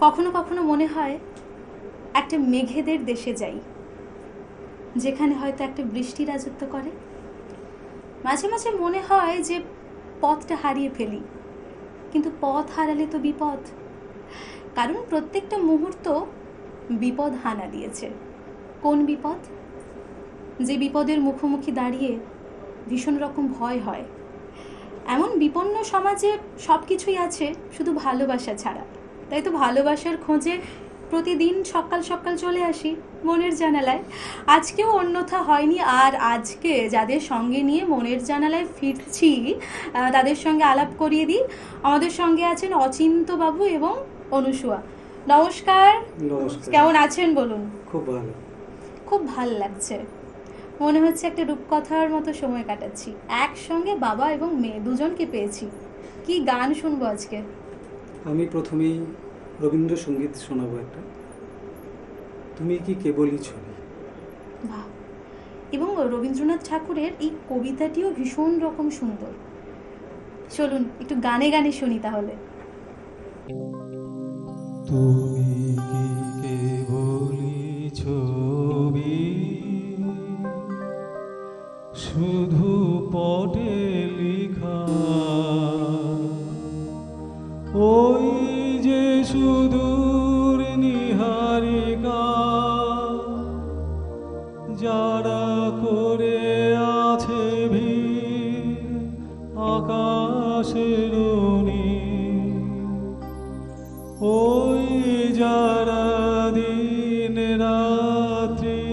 কখনো কখনো মনে হয় একটা মেঘেদের দেশে যাই, যেখানে হয়তো একটা বৃষ্টি রাজত্ব করে। মাঝে মাঝে মনে হয় যে পথটা হারিয়ে ফেলি, কিন্তু পথ হারালে তো বিপদ, কারণ প্রত্যেকটা মুহূর্ত বিপদ হানা দিয়েছে। কোন বিপদ? যে বিপদের মুখোমুখি দাঁড়িয়ে ভীষণ রকম ভয় হয়। এমন বিপন্ন সমাজে সব কিছুই আছে, শুধু ভালোবাসা ছাড়া। তাই তো ভালোবাসার খোঁজে প্রতিদিন সকাল সকাল চলে আসি মনের জানালায়। আজকেও অন্যথা হয়নি। আর আজকে যাদের সঙ্গে নিয়ে মনের জানালায় ফিরছি তাদের সঙ্গে আলাপ করিয়ে দিই। আমাদের সঙ্গে আছেন অচিন্ত্যবাবু এবং অনুসুয়া। নমস্কার। নমস্কার। কেমন আছেন বলুন? খুব ভালো। খুব ভাল লাগছে, মনে হচ্ছে একটা রূপকথার মতো সময় কাটাচ্ছি। একসঙ্গে বাবা এবং মেয়ে দুজনকে পেয়েছি। কি গান শুনবো আজকে? আমি প্রথমেই রবীন্দ্রসঙ্গীত শোনাবো একটা, তুমি কি কেবলই ছবি। বাহ! এবং রবীন্দ্রনাথ ঠাকুরের এই কবিতাটিও ভীষণ রকম সুন্দর। চলুন একটু গানে গানে শুনি তাহলে। তুমি কি কেবলই ছবি, শুধু পটে লিখা, ওই যে সুদূর নিহারিকা, যারা করে আছে ভিড় আকাশের নীল, ওই যারা দিন রাত্রি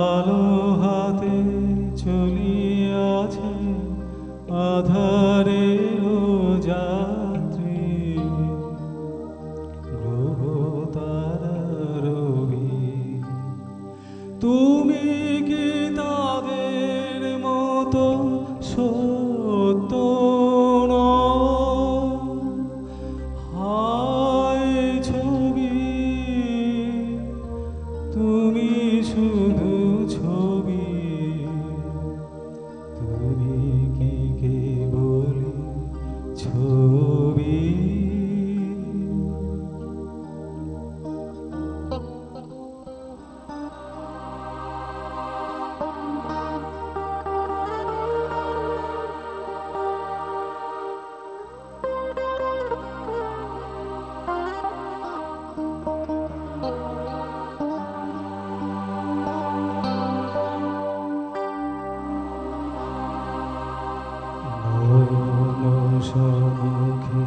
আলো হাতে চলিয়াছে আধারের যাত্রী, গ্রহ তারা রবি। তুমি কি তাদের মতো সত্য নও? হায় ছবি, তুমি শুধু ছবি, তুমি কি কেবলই ছবি। নয়ন সম্মুখে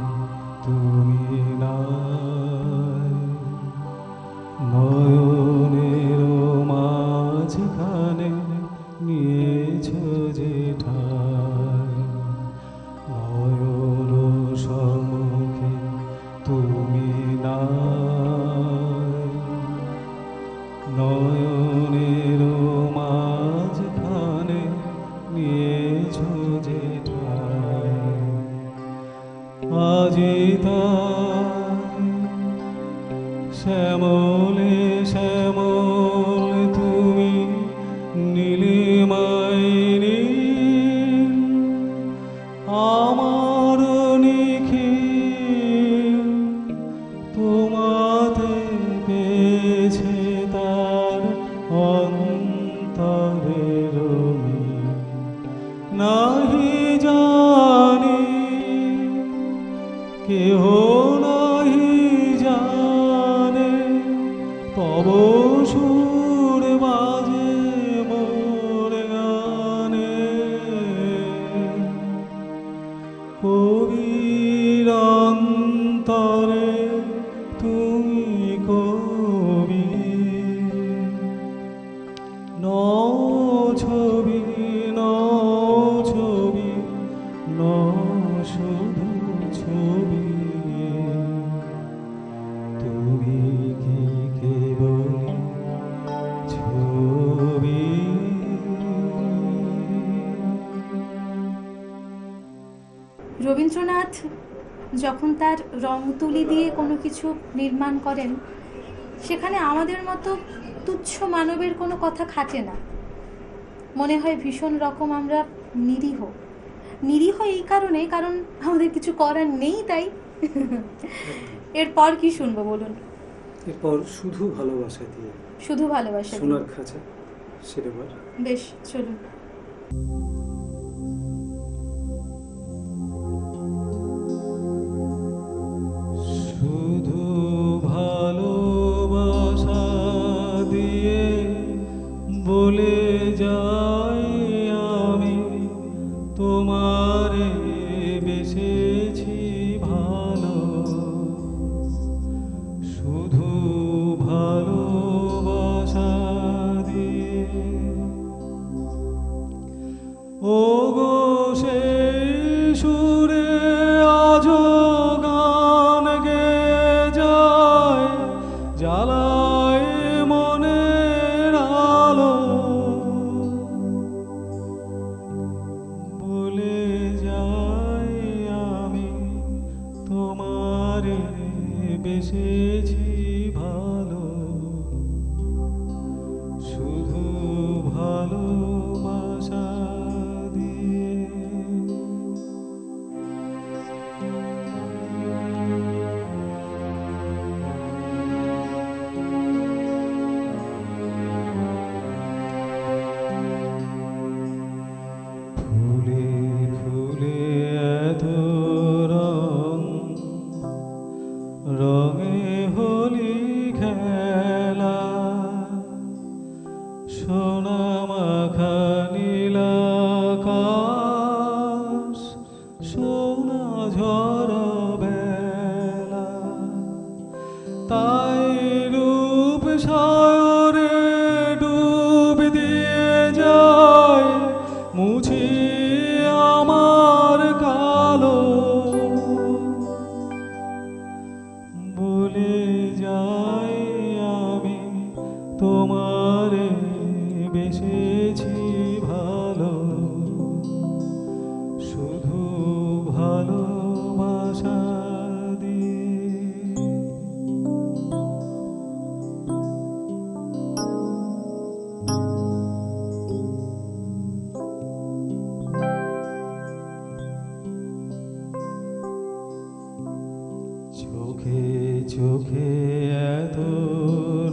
তুমি নাই, নয়নের মাঝখানে নিয়েছ যে ঠাই। নয়ন সম্মুখে তুমি নাই, নয়নের মাঝখানে নিয়েছ যে ঠাই। আজি তাই শ্যামলে শ্যামল তুমি নীলিমায় নীল, আমার নিখিল তোমাতে পেয়েছে তার অন্তরের মিল। নাহি জানি কেহ নাহি জানে, তব সুর বাজে মোর গানে। কবির অন্তরে তুমি কবি, নও ছবি নও ছবি, নও শুধু ছবি, তুমি কি কেবলই ছবি। রবীন্দ্রনাথ যখন তার রং তুলি দিয়ে কোনো কিছু নির্মাণ করেন, সেখানে আমাদের মতো তুচ্ছ মানবের কোনো কথা খাটে না। মনে হয় ভীষণ রকম আমরা নিরীহ। নিরীহ এই কারণে, কারণ আমাদের কিছু করার নেই, তাই এরপর কি শুনবো বলুন? এরপর শুধু ভালোবাসা দিয়ে, শুধু ভালোবাসা দিয়ে। সোনার খাঁচা সেরেবার। বেশ, চলুন। শুধু ভালোবাসা দিয়ে বলে যাই আমি তোমারে বেসেছি ভালো, শুধু ভালোবাসা দিয়ে। ওগো সেই সুরে আজো গান গেয়ে যায়, জ্বালায় মনের আলো, বলে যাই আমি তোমারে বেসেছি ভালো, শুধু ভালোবাসা দিয়ে। ফুলে ফুলে এত রং, রঙে হোলি খেলা, সোনা মাখা নীল আকাশ, সোনা ঝরা বেলা, তাই রূপ সায়রে ডুব দিয়ে যায়, মুছি আমার কালো, বলে যাই আমি তোমারে বেসেছি ভালো, শুধু ভালোবাসা দিয়ে। চোখে চোখে এত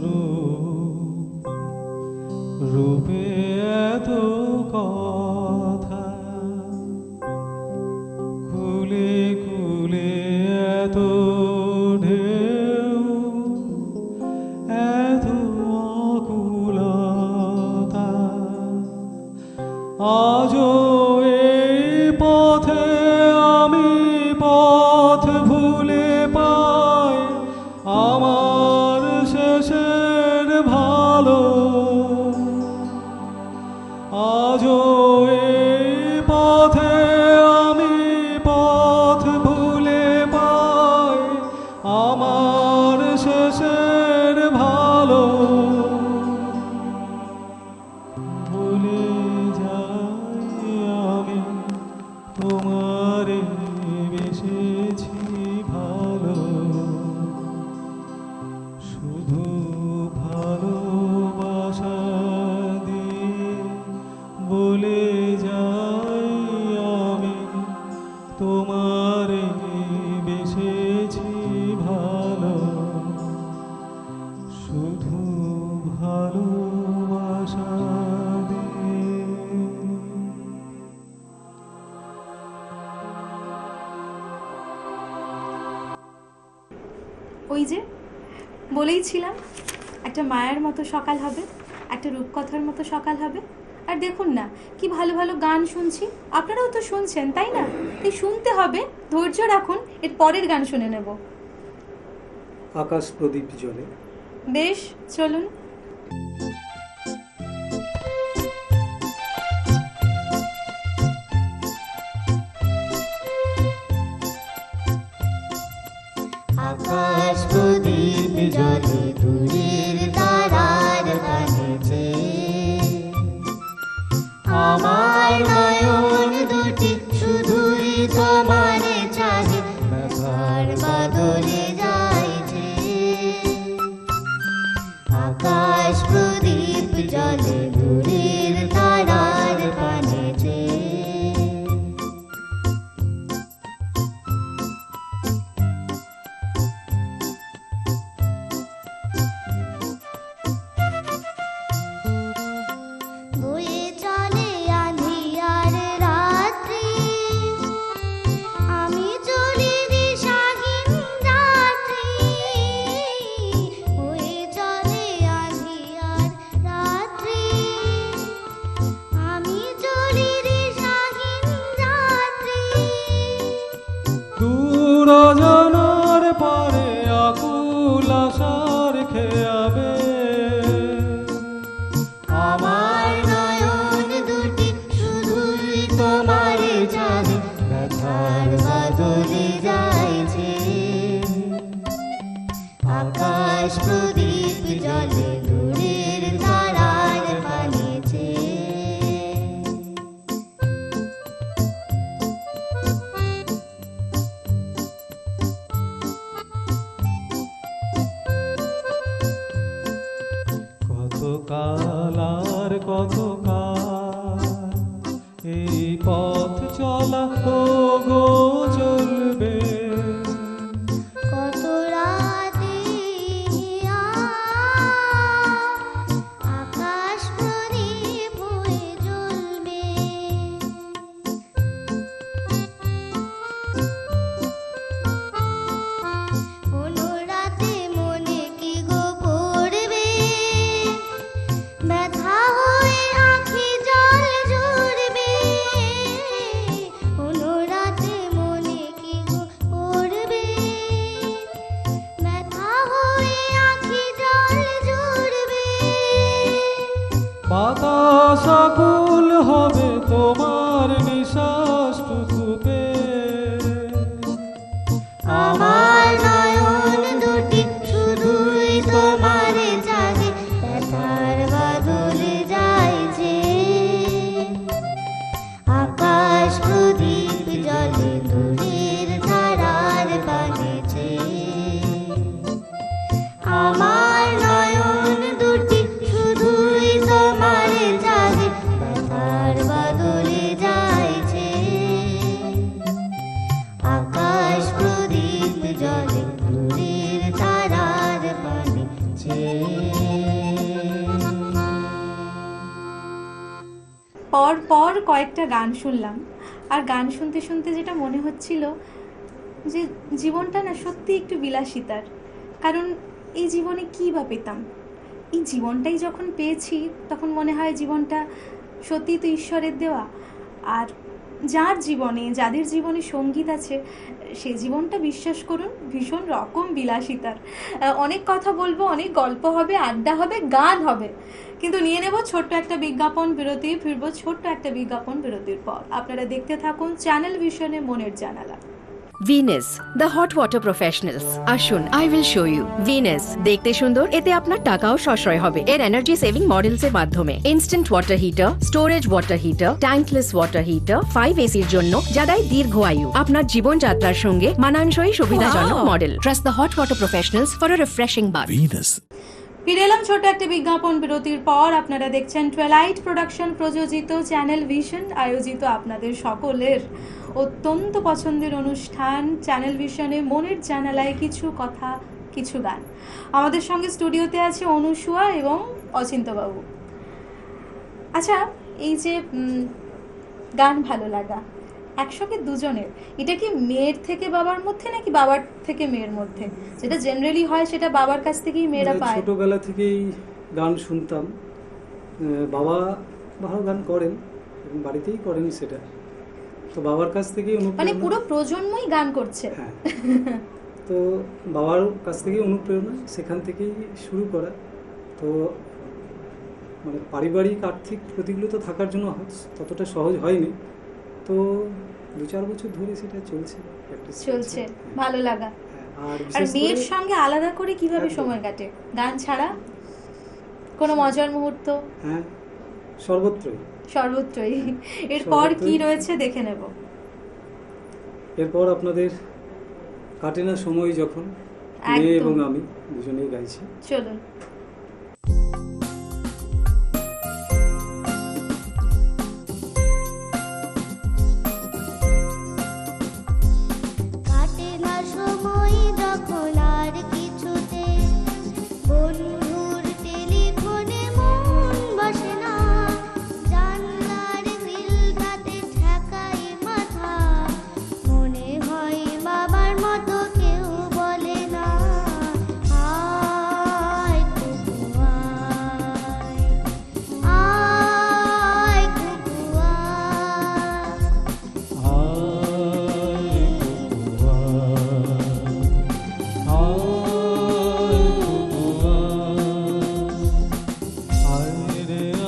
রূপ, রূপে এত কথা, কুলে কুলে এত ঢেউ, এত আকুলতা, আজও এই পথে আমি পথ ভুলে পাই আমার শেষের ভালো, আজও এই পথে আমি পথ ভুলে পাই আমার শেষের ভালো, ভুলে যাই আমি তোমারে বেসেছি ভালো, শুধু ভালোবাসা দিয়ে, বলে যাই আমি তোমারে বেসেছি ভালো, শুধু ভালোবাসা দিয়ে। ওই যে বলেইছিলাম, একটা মায়ের মতো সকাল হবে, একটা রূপকথার মতো সকাল হবে। আর দেখুন না, কি ভালো ভালো গান শুনছি, আপনারাও তো শুনছেন তাই না? তাই শুনতে হবে, ধৈর্য রাখুন, এর পরের গান শুনে নেব। আকাশ প্রদীপ জলে। বেশ, চলুন। আকাশ প্রদীপ জ্বলে দূরের তারার কাছে, আমার নয়ন দুটি শুধুই তোমারে চাহে, মেঘার বাদলে যাইছে। আকাশ প্রদীপ কত কাল এই পথ চলা ও গো চলবে। কত রাতে আকাশ প্রদীপ হয়ে জ্বলবে। কোনো রাতে মনে কি গো পড়বে, ব্যথা হয়ে আঁখি জল ঝরবে। কোনো রাতে মনে কি গো পড়বে, ব্যথা হয়ে আঁখি জল ঝরবে। বাতাস আকুল হবে তোমার নিঃশ্বাসটুকুতে। আমার নয়ন দুটি শুধুই তোমারে জাগে, ব্যথার বাদলে যাইছে। আকাশ প্রদীপ জলে দূরের ধারার পানেছে। আমার নয়ন দুটি শুধুই তোমারে জাগে, ব্যথার বাদলে যাইছে। আকাশ প্রদীপ জলে দূরের তারার পানেছে। পর পর কয়েকটা গান শুনলাম, আর গান শুনতে শুনতে যেটা মনে হচ্ছিল যে জীবনটা না সত্যি একটু বিলাসিতার। কারণ এই জীবনে কী বা পেতাম, এই জীবনটাই যখন পেয়েছি তখন মনে হয় জীবনটা সত্যিই তো ঈশ্বরের দেওয়া। আর যার জীবনে, যাদের জীবনে সঙ্গীত আছে, সে জীবনটা বিশ্বাস করুন ভীষণ রকম বিলাসিতার। অনেক কথা বলবো, অনেক গল্প হবে, আড্ডা হবে, গান হবে, কিন্তু নিয়ে নেব ছোট্ট একটা বিজ্ঞাপন বিরতি। ফিরবো ছোট্ট একটা বিজ্ঞাপন বিরতির পর। আপনারা দেখতে থাকুন চ্যানেল ভিশনে মনের জানালা। Venus the hot water professionals. আসুন, I will show you. Venus দেখতে সুন্দর, এতে আপনার টাকাও সাশ্রয় হবে। এর এনার্জি সেভিং মডেলস এর মাধ্যমে instant water heater, storage water heater, tankless water heater, 5 এসির জন্য, যা দেয় দীর্ঘ আয়ু। আপনার জীবনযাত্রার সঙ্গে মানানসই সুবিধাজনক model. Trust the hot water professionals for a refreshing bath. Venus. ফিরে এলাম ছোট একটা বিজ্ঞাপন বিরতির পর। আপনারা দেখছেন টুয়েলাইট প্রোডাকশন প্রযোজিত, চ্যানেল ভিশন আয়োজিত আপনাদের সকলের অত্যন্ত পছন্দের অনুষ্ঠান চ্যানেল ভিশনে মনের জানালায় কিছু কথা কিছু গান। আমাদের সঙ্গে স্টুডিওতে আছে অনুসুয়া এবং অচিন্তবাবু। আচ্ছা, এই যে গান ভালো লাগা একসঙ্গে দুজনের, এটা কি মেয়ের থেকে বাবার মধ্যে নাকি বাবার থেকে মেয়ের মধ্যে? যেটা জেনারেলি হয় সেটা বাবার কাছ থেকেই মেয়েরা পায়। ছোটবেলা থেকেই গান শুনতাম। বাবা ভালো গান করেন এবং বাড়িতেই করেন সেটা, তো বাবার কাছ থেকেই মানে অনুপ্রেরণা। পুরো প্রজন্মই গান করছে। হ্যাঁ, তো বাবার কাছ থেকেই অনুপ্রেরণা, সেখান থেকেই শুরু করা। তো মানে পারিবারিক আর্থিক প্রতিকূলতা থাকার জন্য ততটা সহজ হয়নি। তো 2-4 বছর ধরে সেটা চলছে, প্র্যাকটিস চলছে ভালো লাগা। আর আর বিশেষ মেয়ের করে সঙ্গে আলাদা করে কিভাবে একদম। সময় কাটে গান ছাড়া? কোনো মজার মুহূর্ত? হ্যাঁ, সর্বত্রই। সর্বত্রই। এরপর কি রয়েছে দেখে নেব। এরপর আপনাদের কাটে না সময় যখন, একদম। মেয়ে এবং আমি দুজনেই গাইছি। চলুন। কাটে না সময় যখন আর কিছুতে, বন্ধুর টেলিফোনে মন বসে না, জানলার গ্রিলটাতে ঠেকাই মাথা, মনে হয় বাবার মতো কেউ বলে না, আয় কুকু আয়, আয় কুকু আয়।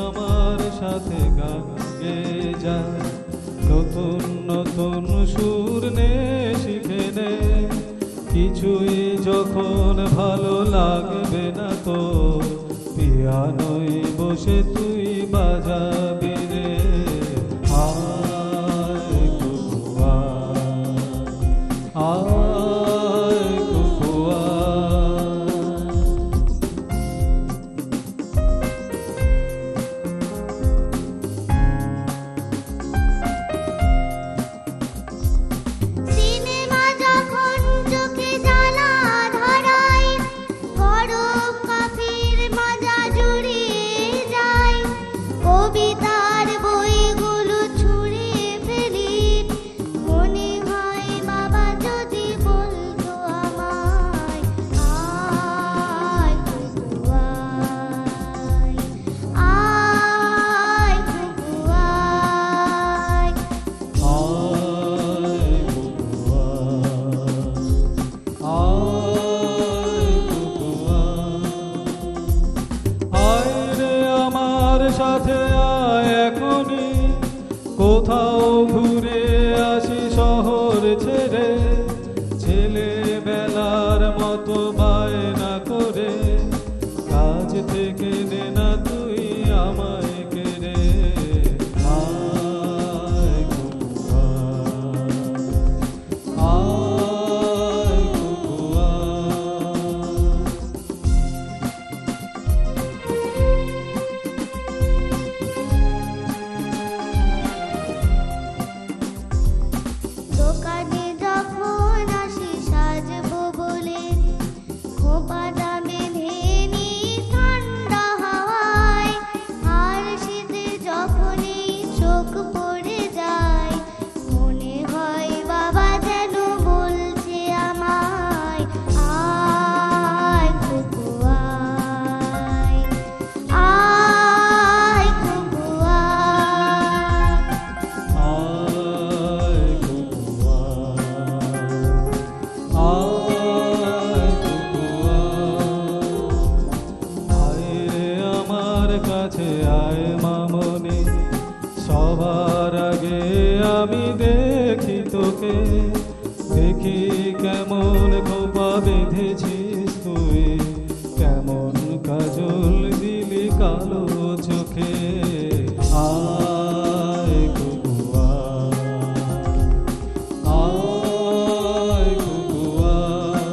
আমার সাথে গান গেয়ে যায়, নতুন নতুন সুর নে শিখে নে, কিছুই যখন ভালো লাগবে না তো পিয়ানোয় বসে তুই বাজাবি রে। আয় কুকু আয় কুকু আয়। মাঝে আয় এখনই, কোথাও ঘুরে আসি শহর ছেড়ে, ছেলেবেলার মতো বায়না করে, কাজ থেকে নে না তুই আমায় কেড়ে। আয় কুকু আয়, আয় কুকু আয়। দোকানে যখন আসি সাজবো বলে, খোপা দামে ভেনি ঠান্ডা হাওয়ায়, আর শীতে যখনই চোখ পড়ে যায়, মনে হয় বাবা যেন বলছে আমায়, আয় কুকু আয়, আয় কুকু আয়। আয় কুকু আয়, আয় কুকু আয়। আয় রে আমার কাছে আয় মামনি, সবার আগে আমি দেখি তোকে, দেখি কেমন খোপা বেঁধেছিস তুই, কেমন কাজল দিলি কালো চোখে। আয় কুকু আয়, আয় কুকু আয়।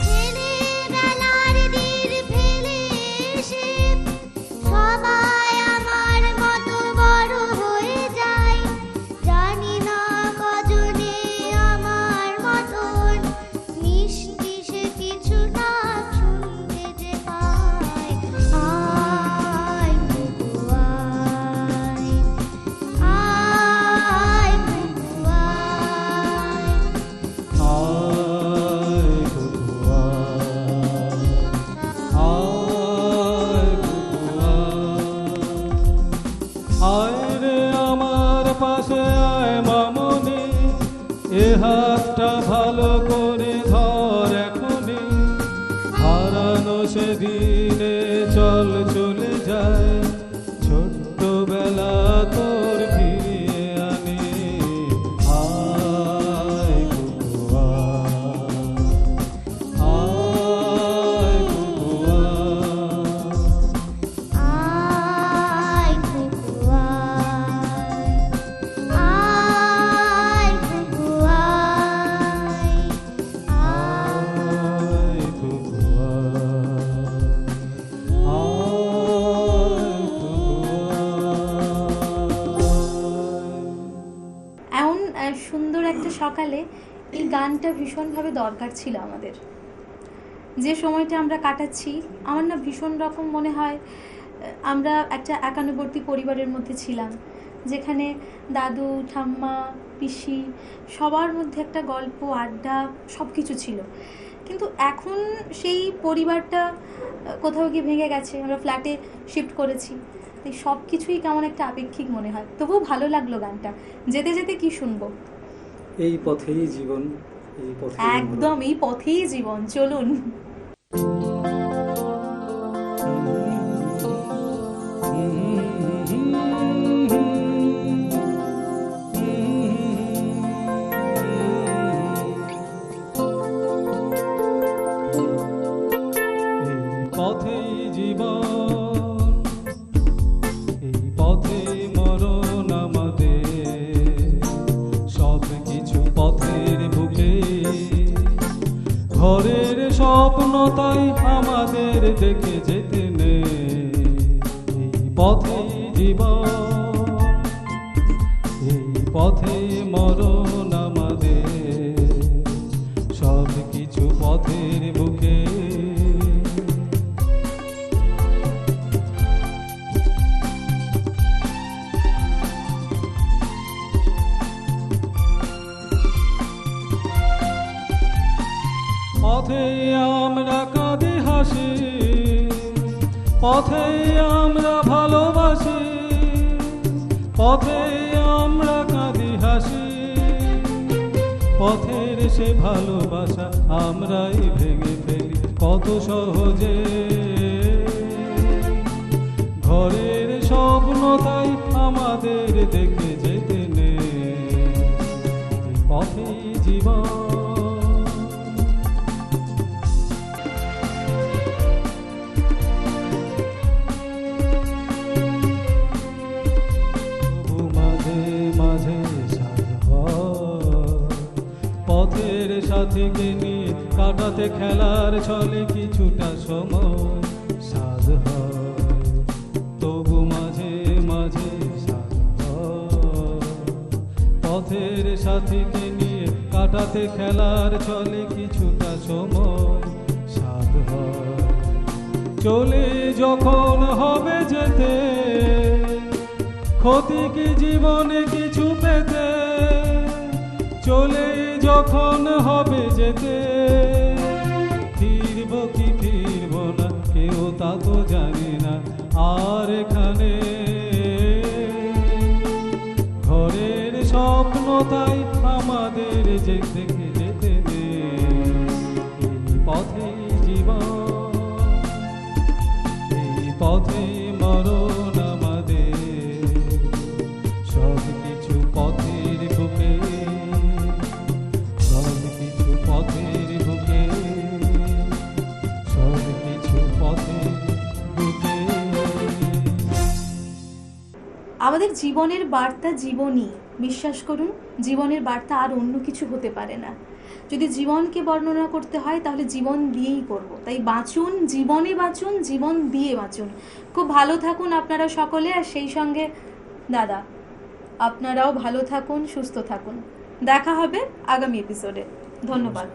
ছেলেবেলার দিন ফেলে এসে সবাই আমার মতো বড় হয়ে যায়, জানি না কজনে আমার মতন মিষ্টি সে কিছুটা শুনতে যে পায়, আয় কুকু আয়, আয় কুকু আয়। আয় কুকু আয়, আয় কুকু আয়। আয় রে আমার পাশে আয় মামনি, এ হাতটা ভালো করে ধর এখনই, হারানো সেদিনে চল চলে যায়, ছোট্টবেলা তোর ফিরিয়ে আনি। আয় কুকু আয়, আয় কুকু আয়। আয় কুকু আয়, আয় কুকু আয়, আয় কুকু এমন সুন্দর একটা সকালে এই গানটা ভীষণভাবে দরকার ছিল আমাদের। যে সময়টা আমরা কাটাচ্ছি, আমার না ভীষণ রকম মনে হয় আমরা একটা একান্নবর্তী পরিবারের মধ্যে ছিলাম, যেখানে দাদু ঠাম্মা পিসি সবার মধ্যে একটা গল্প আড্ডা সব কিছু ছিল। কিন্তু এখন সেই পরিবারটা কোথাও গিয়ে ভেঙে গেছে, আমরা ফ্ল্যাটে শিফট করেছি, এই সব কিছুই কেমন একটা আপেক্ষিক মনে হয়। তবুও ভালো লাগলো গানটা। যেতে যেতে কি শুনবো? এই পথেই জীবন, এই পথেই একদম এই পথেই জীবন, চলুন। এই পথেই জীবন, এই পথে মরণ আমাদের, সব কিছু পথের বুকে, ঘরের স্বপ্ন তাই আমাদের দেখে যেতে নেই। এই পথেই জীবন, এই পথে মরণ আমাদের, সব কিছু পথের বুকে। পথে আমরা কাঁদি হাসি, পথে আমরা ভালোবাসি, পথে আমরা কাঁদি হাসি, পথের সে ভালোবাসা আমরাই ভেঙে ফেলি কত সহজে। ঘরের স্বপ্ন তাই আমাদের দেখে যেতে নেই, পথেই জীবন। তবু মাঝে মাঝে সাজ হয়, পথের সাথীকে নিয়ে কাটাতে খেলার ছলে কিছুটা সময় সাজ হয়। তবু মাঝে মাঝে সাজ হয়, পথের সাথীকে নিয়ে কাটাতে খেলার ছলে কিছুটা সময় সাজ হয়। চলে যখন হবে যেতে, ক্ষতি কি জীবনে কিছু পেতে, চলে যখন হবে যেতে, ফিরব কি ফিরব না কেউ তা তো জানি না। আর এখানে ঘরের স্বপ্ন তাই আমাদের যে দেখে যেতে নেই, এই পথেই জীবন, এই পথেই মরণ আমাদের। সব কিছু পথের বুকে, সব কিছু পথের বুকে, সব কিছু পথের বুকে। আমাদের জীবনের বার্তা জীবনই, বিশ্বাস করুন জীবনের বার্তা আর অন্য কিছু হতে পারে না। যদি জীবনকে বর্ণনা করতে হয় তাহলে জীবন দিয়েই করব। তাই বাঁচুন, জীবনে বাঁচুন, জীবন দিয়ে বাঁচুন। খুব ভালো থাকুন আপনারা সকলে, আর সেই সঙ্গে দাদা আপনারাও ভালো থাকুন, সুস্থ থাকুন। দেখা হবে আগামী এপিসোডে। ধন্যবাদ।